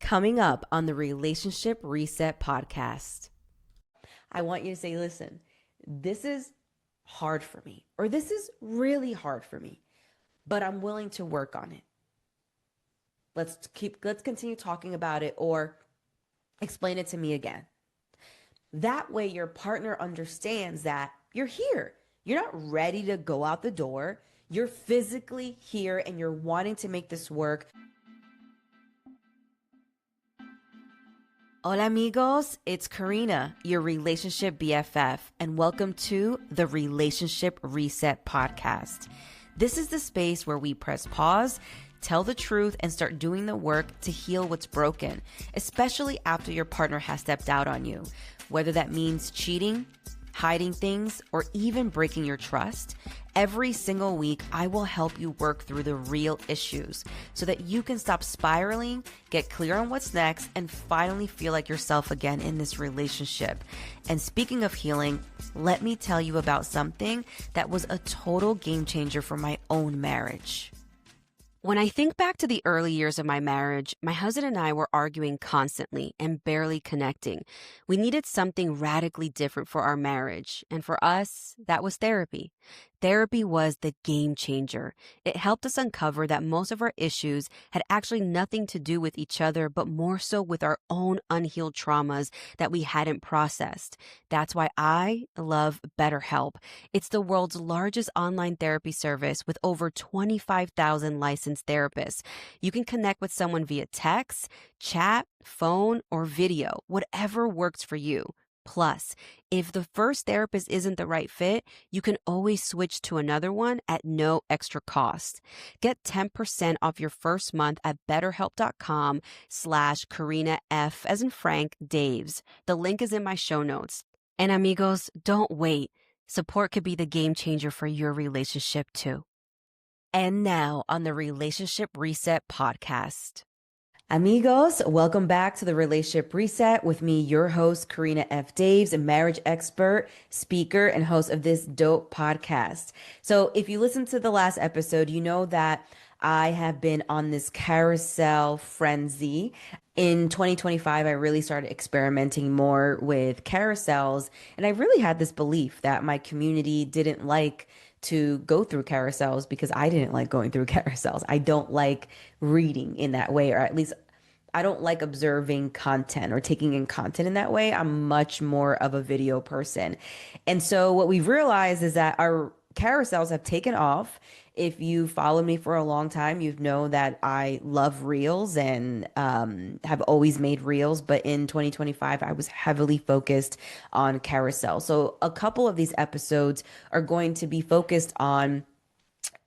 coming up on the Relationship Reset podcast. I want you to say, listen, this is hard for me, or this is really hard for me, but I'm willing to work on it. Let's continue talking about it, or explain it to me again. That way your partner understands that you're here. You're not ready to go out the door. You're physically here and you're wanting to make this work. Hola amigos, it's Karina, your relationship BFF, and welcome to the Relationship Reset podcast. This is the space where we press pause, tell the truth, and start doing the work to heal what's broken, especially after your partner has stepped out on you. Whether that means cheating, hiding things, or even breaking your trust, every single week I will help you work through the real issues so that you can stop spiraling, get clear on what's next, and finally feel like yourself again in this relationship. And speaking of healing, let me tell you about something that was a total game changer for my own marriage. When I think back to the early years of my marriage, my husband and I were arguing constantly and barely connecting. We needed something radically different for our marriage, and for us, that was therapy. Therapy was the game changer. It helped us uncover that most of our issues had actually nothing to do with each other, but more so with our own unhealed traumas that we hadn't processed. That's why I love BetterHelp. It's the world's largest online therapy service with over 25,000 licensed therapists. You can connect with someone via text, chat, phone, or video, whatever works for you. Plus, if the first therapist isn't the right fit, you can always switch to another one at no extra cost. Get 10% off your first month at betterhelp.com/Karina F as in Frank Daves. The link is in my show notes. And amigos, don't wait. Support could be the game changer for your relationship too. And now on the Relationship Reset podcast. Amigos, welcome back to the Relationship Reset with me, your host, Karina F. Daves, a marriage expert, speaker, and host of this dope podcast. So if you listened to the last episode, you know that I have been on this carousel frenzy. In 2025, I really started experimenting more with carousels, and I really had this belief that my community didn't like to go through carousels because I didn't like going through carousels. I don't like reading in that way, or at least I don't like observing content or taking in content in that way. I'm much more of a video person. And so what we've realized is that our carousels have taken off. If you followed me for a long time, you know that I love reels and have always made reels. But in 2025, I was heavily focused on carousel. So a couple of these episodes are going to be focused on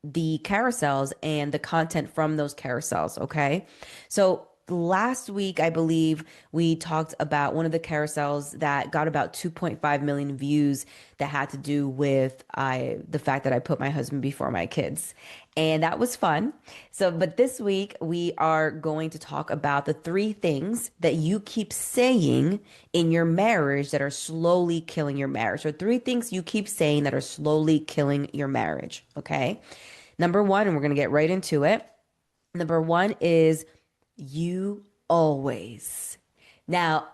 the carousels and the content from those carousels. Okay. So last week, I believe we talked about one of the carousels that got about 2.5 million views that had to do with the fact that I put my husband before my kids. And that was fun. So, but this week we are going to talk about the 3 things that you keep saying in your marriage that are slowly killing your marriage. So 3 things you keep saying that are slowly killing your marriage. Okay. Number 1, and we're going to get right into it. Number 1 is you always. Now,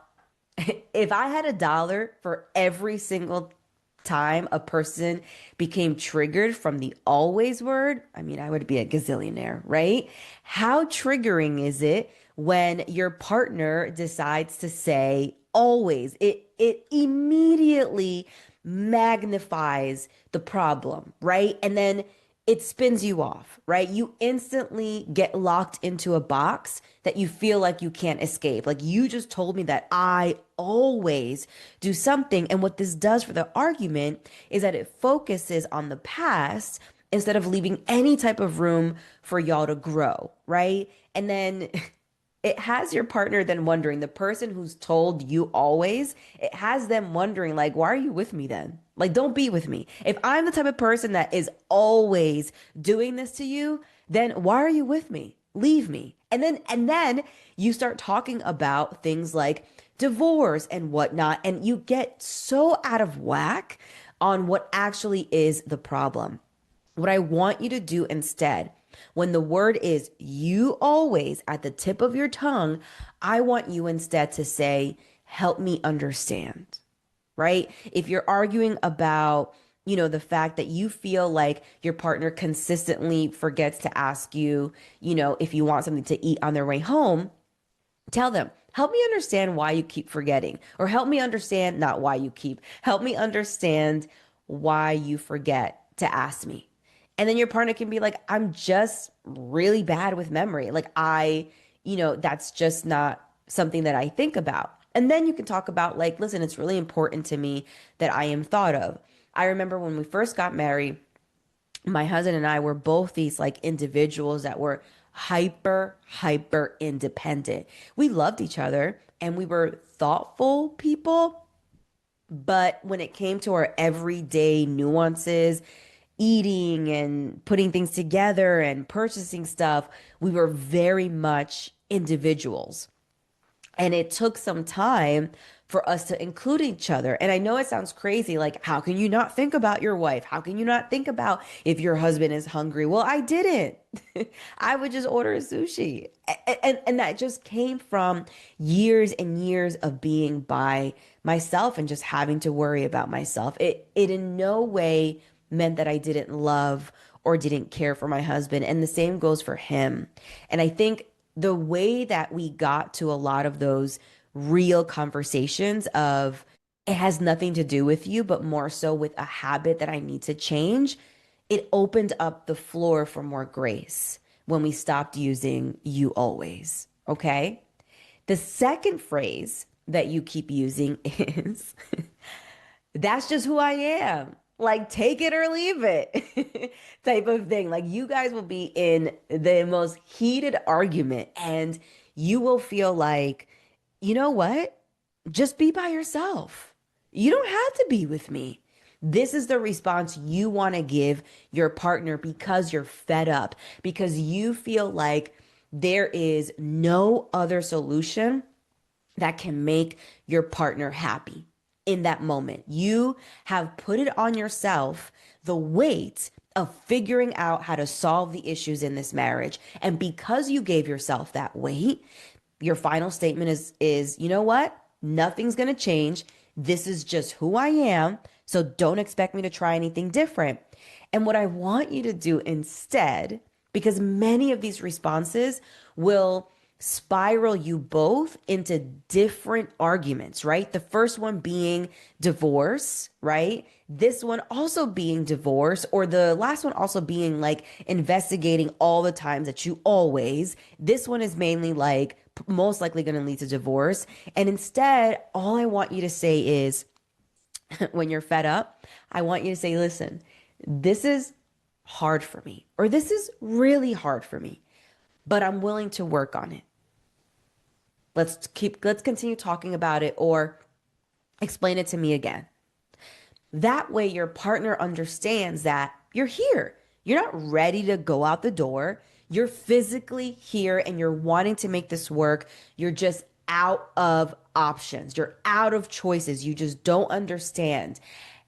if I had $1 for every single time a person became triggered from the always word, I mean, I would be a gazillionaire, right? How triggering is it when your partner decides to say always? It immediately magnifies the problem, right? And then it spins you off, right? You instantly get locked into a box that you feel like you can't escape. Like, you just told me that I always do something. And what this does for the argument is that it focuses on the past instead of leaving any type of room for y'all to grow, right? And then it has your partner then wondering, the person who's told you always, it has them wondering, like, why are you with me then? Like, don't be with me. If I'm the type of person that is always doing this to you, then why are you with me? Leave me. And then you start talking about things like divorce and whatnot, and you get so out of whack on what actually is the problem. What I want you to do instead When the word is you always at the tip of your tongue, I want you instead to say, help me understand, right? If you're arguing about, the fact that you feel like your partner consistently forgets to ask you, if you want something to eat on their way home, tell them, help me understand why you keep forgetting, or help me understand, not why you keep, help me understand why you forget to ask me. And then your partner can be like, I'm just really bad with memory. Like, that's just not something that I think about. And then you can talk about, like, listen, it's really important to me that I am thought of. I remember when we first got married, my husband and I were both these like individuals that were hyper independent. We loved each other and we were thoughtful people, but when it came to our everyday nuances, eating and putting things together and purchasing stuff, we were very much individuals. And it took some time for us to include each other. And I know it sounds crazy. Like, how can you not think about your wife? How can you not think about if your husband is hungry? Well, I didn't. I would just order sushi. And that just came from years and years of being by myself and just having to worry about myself. It in no way meant that I didn't love or didn't care for my husband. And the same goes for him. And I think the way that we got to a lot of those real conversations of it has nothing to do with you, but more so with a habit that I need to change, it opened up the floor for more grace when we stopped using you always. Okay. The second phrase that you keep using is that's just who I am. Like, take it or leave it type of thing. Like, you guys will be in the most heated argument and you will feel like, you know what? Just be by yourself. You don't have to be with me. This is the response you want to give your partner because you're fed up, because you feel like there is no other solution that can make your partner happy in that moment. You have put it on yourself, the weight of figuring out how to solve the issues in this marriage. And because you gave yourself that weight, your final statement is, you know what? Nothing's going to change. This is just who I am. So don't expect me to try anything different. And what I want you to do instead, because many of these responses will spiral you both into different arguments, right? The first one being divorce, right? This one also being divorce, or the last one also being like investigating all the times that you always. This one is mainly like most likely going to lead to divorce. And instead, all I want you to say is, when you're fed up, I want you to say, listen, this is hard for me, or this is really hard for me, but I'm willing to work on it. Let's continue talking about it, or explain it to me again. That way your partner understands that you're here. You're not ready to go out the door. You're physically here and you're wanting to make this work. You're just out of options. You're out of choices. You just don't understand.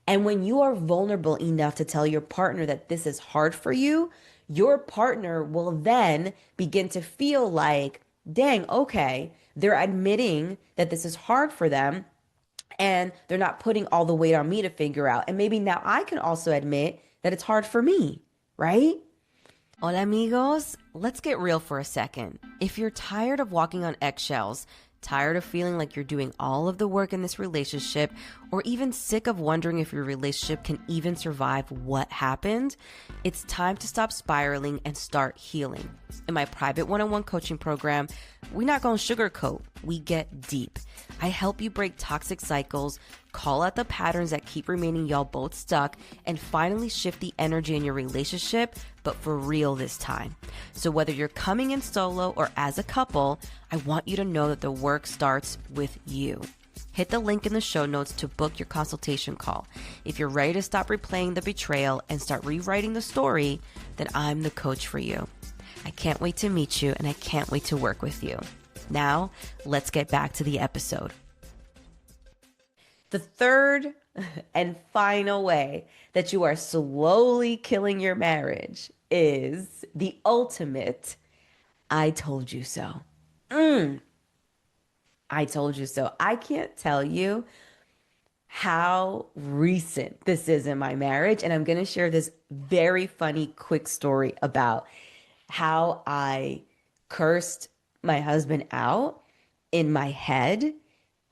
And when you are vulnerable enough to tell your partner that this is hard for you, your partner will then begin to feel like, dang, okay, they're admitting that this is hard for them and they're not putting all the weight on me to figure out. And maybe now I can also admit that it's hard for me, right? Hola amigos, let's get real for a second. If you're tired of walking on eggshells, tired of feeling like you're doing all of the work in this relationship, or even sick of wondering if your relationship can even survive what happened, it's time to stop spiraling and start healing. In my private one-on-one coaching program, we're not going to sugarcoat, we get deep. I help you break toxic cycles, call out the patterns that keep remaining y'all both stuck, and finally shift the energy in your relationship, but for real this time. So whether you're coming in solo or as a couple, I want you to know that the work starts with you. Hit the link in the show notes to book your consultation call. If you're ready to stop replaying the betrayal and start rewriting the story, then I'm the coach for you. I can't wait to meet you and I can't wait to work with you. Now, let's get back to the episode. The third and final way that you are slowly killing your marriage is the ultimate I told you so. Mm, I told you so. I can't tell you how recent this is in my marriage. And I'm going to share this very funny, quick story about how I cursed my husband out in my head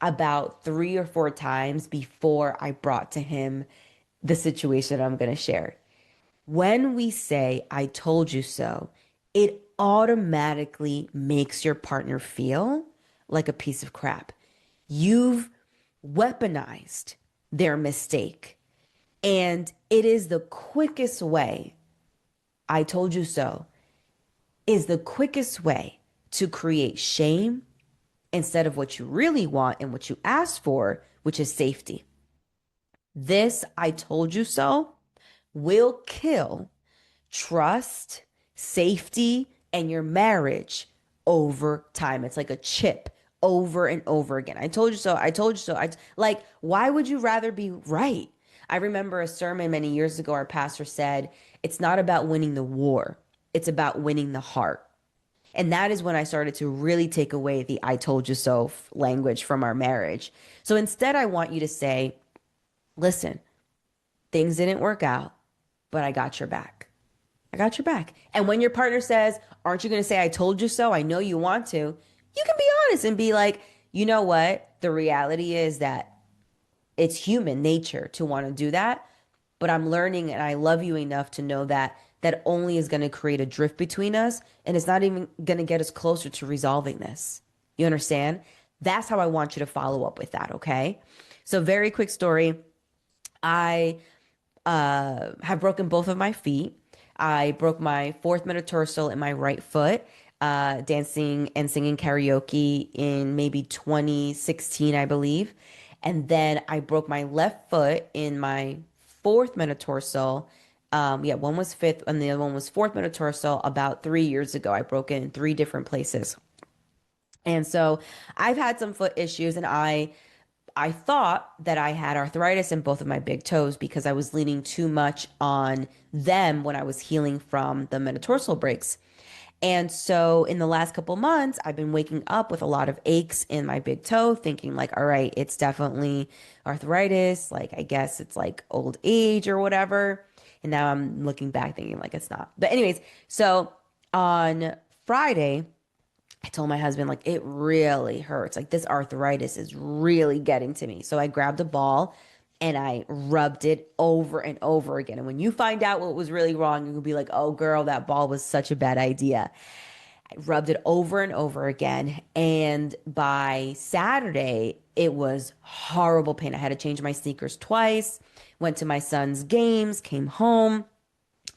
about 3 or 4 times before I brought to him the situation I'm going to share. When we say, I told you so, it automatically makes your partner feel like a piece of crap. You've weaponized their mistake. And it is the quickest way, I told you so, is the quickest way to create shame instead of what you really want and what you asked for, which is safety. This I told you so will kill trust, safety, and your marriage over time. It's like a chip over and over again. I told you so. I told you so. Like, why would you rather be right? I remember a sermon many years ago, our pastor said, it's not about winning the war, it's about winning the heart. And that is when I started to really take away the I told you so language from our marriage. So instead, I want you to say, listen, things didn't work out, but I got your back. I got your back. And when your partner says, aren't you going to say, I told you so? I know you want to. You can be honest and be like, you know what? The reality is that it's human nature to want to do that. But I'm learning and I love you enough to know that that only is going to create a drift between us. And it's not even going to get us closer to resolving this. You understand? That's how I want you to follow up with that. Okay. So, very quick story. I have broken both of my feet. I broke my fourth metatarsal in my right foot, dancing and singing karaoke in maybe 2016, I believe. And then I broke my left foot in my fourth metatarsal. Yeah, one was fifth and the other one was fourth metatarsal about 3 years ago. I broke it in three different places. And so I've had some foot issues and I thought that I had arthritis in both of my big toes because I was leaning too much on them when I was healing from the metatarsal breaks. And so in the last couple months, I've been waking up with a lot of aches in my big toe, thinking like, all right, it's definitely arthritis. Like, I guess it's like old age or whatever. And now I'm looking back thinking like it's not. But anyways, so on Friday, I told my husband, like, it really hurts. Like, this arthritis is really getting to me. So I grabbed a ball and I rubbed it over and over again. And when you find out what was really wrong, you'll be like, oh, girl, that ball was such a bad idea. I rubbed it over and over again. And by Saturday, it was horrible pain. I had to change my sneakers twice, went to my son's games, came home.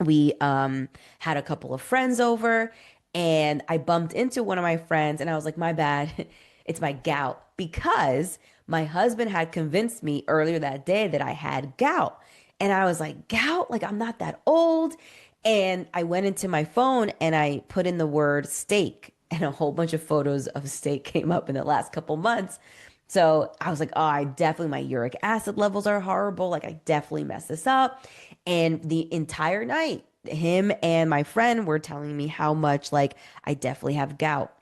We had a couple of friends over and I bumped into one of my friends and I was like, my bad, it's my gout. Because my husband had convinced me earlier that day that I had gout. And I was like, gout? Like, I'm not that old. And I went into my phone and I put in the word steak, and a whole bunch of photos of steak came up in the last couple months. So I was like, oh, I definitely, my uric acid levels are horrible. Like, I definitely messed this up. And the entire night, him and my friend were telling me how much, like, I definitely have gout.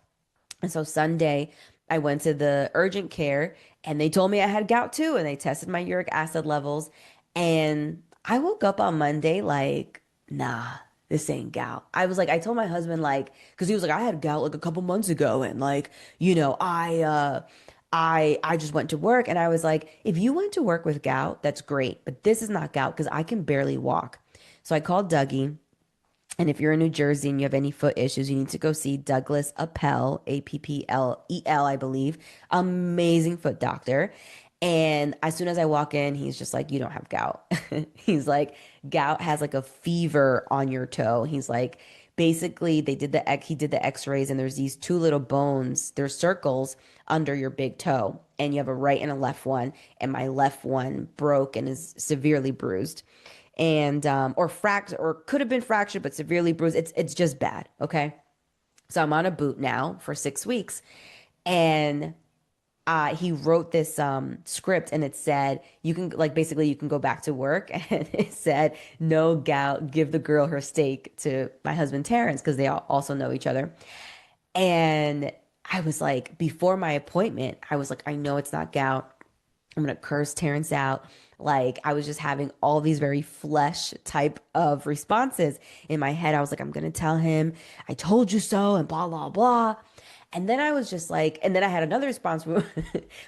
And so Sunday, I went to the urgent care and they told me I had gout too. And they tested my uric acid levels. And I woke up on Monday like, nah, this ain't gout. I was like, I told my husband, like, because he was like, I had gout like a couple months ago. And like, I just went to work and I was like, if you went to work with gout, that's great. But this is not gout because I can barely walk. So I called Dougie. And if you're in New Jersey and you have any foot issues, you need to go see Douglas Appel, Applel, I believe. Amazing foot doctor. And as soon as I walk in, he's just like, you don't have gout. He's like, gout has like a fever on your toe. He's like, basically, he did the x-rays and there's these two little bones, there's circles under your big toe. And you have a right and a left one. And my left one broke and is severely bruised and or fractured or could have been fractured but severely bruised. It's just bad. Okay, so I'm on a boot now for 6 weeks, and he wrote this script, and it said you can like basically you can go back to work, and it said no gout, give the girl her steak to my husband Terrence because they all also know each other. And I was like, before my appointment, I was like, I know it's not gout. I'm gonna curse Terrence out. Like I was just having all these very flesh type of responses in my head. I was like, I'm gonna tell him, I told you so, and blah blah blah. And then I was just like, and then I had another response where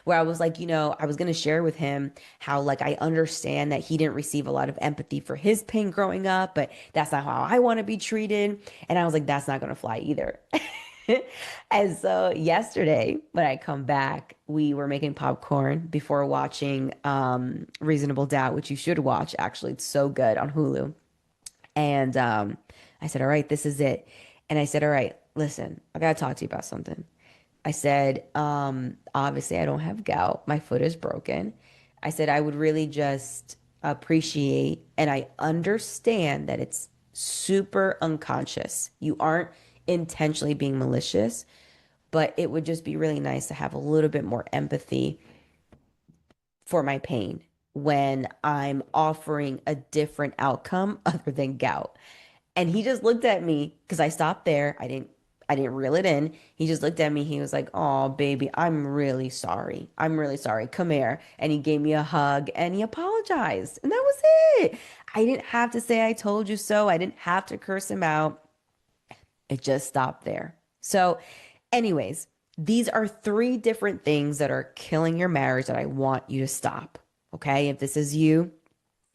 I was like, I was gonna share with him how like I understand that he didn't receive a lot of empathy for his pain growing up, but that's not how I want to be treated. And I was like, that's not gonna fly either. And so yesterday, when I come back, we were making popcorn before watching Reasonable Doubt, which you should watch. Actually, it's so good on Hulu. And I said, all right, this is it. And I said, all right, listen, I got to talk to you about something. I said, obviously, I don't have gout. My foot is broken. I said, I would really just appreciate, and I understand that it's super unconscious. You aren't intentionally being malicious, but it would just be really nice to have a little bit more empathy for my pain when I'm offering a different outcome other than gout. And he just looked at me because I stopped there. I didn't reel it in. He just looked at me. He was like, "Oh, baby, I'm really sorry. I'm really sorry. Come here." And he gave me a hug and he apologized. And that was it. I didn't have to say I told you so. I didn't have to curse him out. It just stopped there. So, anyways, these are three different things that are killing your marriage that I want you to stop. Okay? If this is you,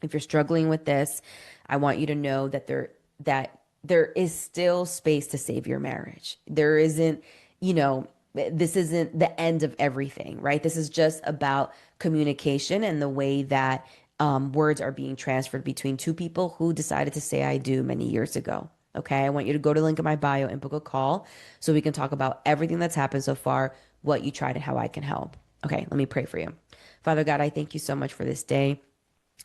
if you're struggling with this, I want you to know that there is still space to save your marriage. There isn't, this isn't the end of everything, right? This is just about communication and the way that words are being transferred between two people who decided to say I do many years ago. Okay, I want you to go to the link in my bio and book a call so we can talk about everything that's happened so far, what you tried, and how I can help. Okay, let me pray for you. Father God, I thank you so much for this day.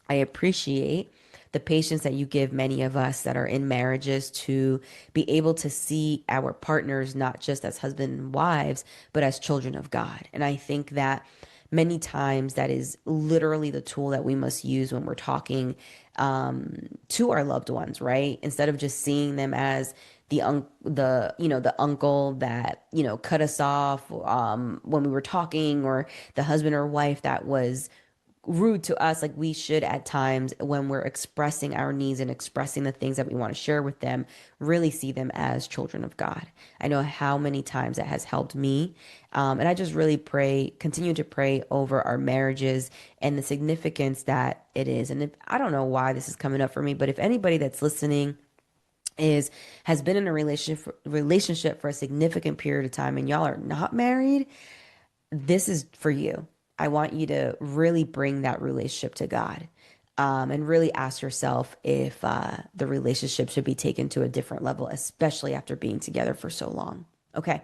I appreciate the patience that you give many of us that are in marriages to be able to see our partners not just as husband and wives, but as children of God. And I think that many times that is literally the tool that we must use when we're talking to our loved ones, right? Instead of just seeing them as the uncle that cut us off when we were talking, or the husband or wife that was rude to us. Like, we should at times, when we're expressing our needs and expressing the things that we want to share with them, really see them as children of God. I know how many times that has helped me. And I just really continue to pray over our marriages and the significance that it is. And I don't know why this is coming up for me, but if anybody that's listening has been in a relationship for a significant period of time and y'all are not married, this is for you. I want you to really bring that relationship to God, and really ask yourself if the relationship should be taken to a different level, especially after being together for so long. Okay.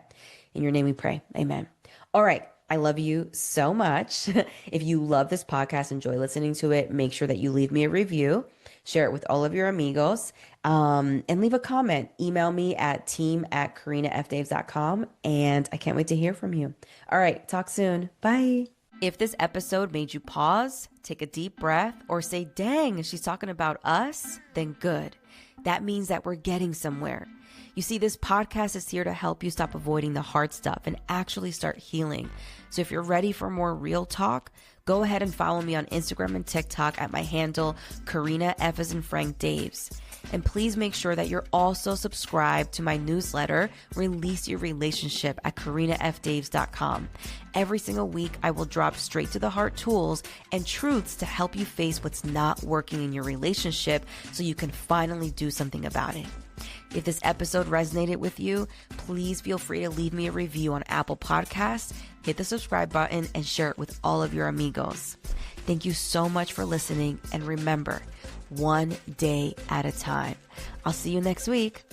In your name we pray. Amen. All right. I love you so much. If you love this podcast, enjoy listening to it, make sure that you leave me a review, share it with all of your amigos, and leave a comment. Email me at team@karinafdaves.com, and I can't wait to hear from you. All right. Talk soon. Bye. If this episode made you pause, take a deep breath, or say, dang, she's talking about us, then good. That means that we're getting somewhere. You see, this podcast is here to help you stop avoiding the hard stuff and actually start healing. So if you're ready for more real talk, go ahead and follow me on Instagram and TikTok at my handle, Karina F as in Frank Daves. And please make sure that you're also subscribed to my newsletter, Release Your Relationship, at KarinaFDaves.com. Every single week, I will drop straight to the heart tools and truths to help you face what's not working in your relationship so you can finally do something about it. If this episode resonated with you, please feel free to leave me a review on Apple Podcasts, hit the subscribe button, and share it with all of your amigos. Thank you so much for listening, and remember, one day at a time. I'll see you next week.